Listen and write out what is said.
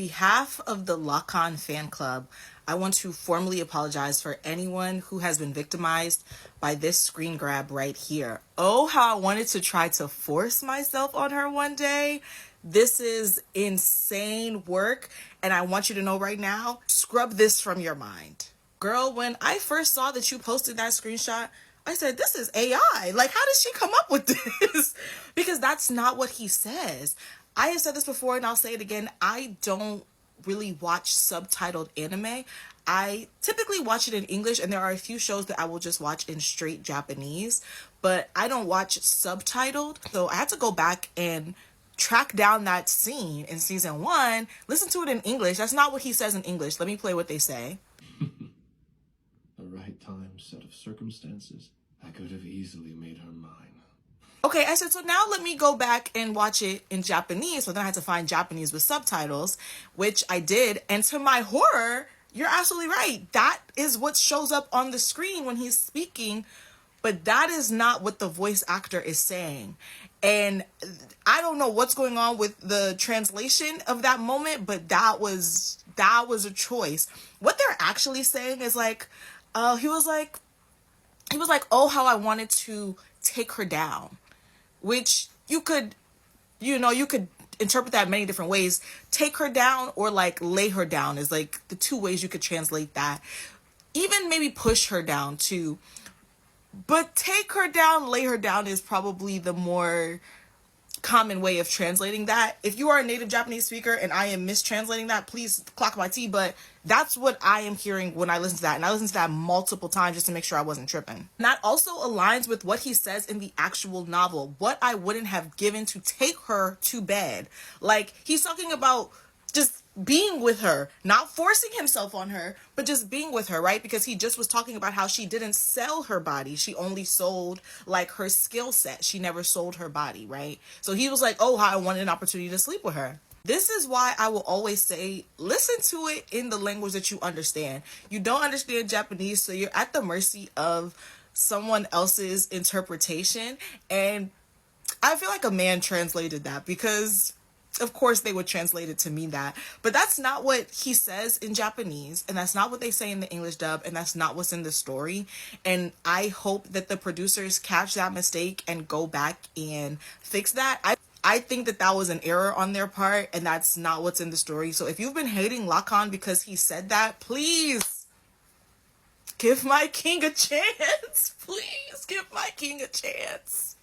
On behalf of the Lakan fan club, I want to formally apologize for anyone who has been victimized by this screen grab right here. Oh, how I wanted to try to force myself on her one day. This is insane work, and I want you to know right now, scrub this from your mind. Girl, when I first saw that you posted that screenshot, I said, this is AI. Like, how did she come up with this? Because that's not what he says. I have said this before and I'll say it again. I don't really watch subtitled anime. I typically watch it in English, and there are a few shows that I will just watch in straight Japanese, but I don't watch subtitled. So I had to go back and track down that scene in season 1, listen to it in English. That's not what he says in English. Let me play what they say. The right time, set of circumstances. I could have easily made her mine. Okay, I said, so now let me go back and watch it in Japanese. So then I had to find Japanese with subtitles, which I did. And to my horror, you're absolutely right. That is what shows up on the screen when he's speaking, but that is not what the voice actor is saying. And I don't know what's going on with the translation of that moment, but that was a choice. What they're actually saying is like, he was like, oh, how I wanted to take her down. Which you could interpret that many different ways. Take her down or like lay her down is like the two ways you could translate that. Even maybe push her down too. But take her down, lay her down is probably the more common way of translating that. If you are a native Japanese speaker and I am mistranslating that, please clock my tea, but that's what I am hearing when I listen to that, and I listened to that multiple times just to make sure I wasn't tripping. And that also aligns with what he says in the actual novel, what I wouldn't have given to take her to bed. Like, he's talking about just being with her, not forcing himself on her, but just being with her, right? Because he just was talking about how she didn't sell her body. She only sold like her skill set. She never sold her body, right? So he was like, oh, how I wanted an opportunity to sleep with her. This is why I will always say, listen to it in the language that you understand. You don't understand Japanese, so you're at the mercy of someone else's interpretation. And I feel like a man translated that, because of course they would translate it to mean that, but that's not what he says in Japanese, and that's not what they say in the English dub, and that's not what's in the story. And I hope that the producers catch that mistake and go back and fix that. I think that that was an error on their part, and that's not what's in the story. So if you've been hating Lakan because he said that, please give my king a chance. Please give my king a chance.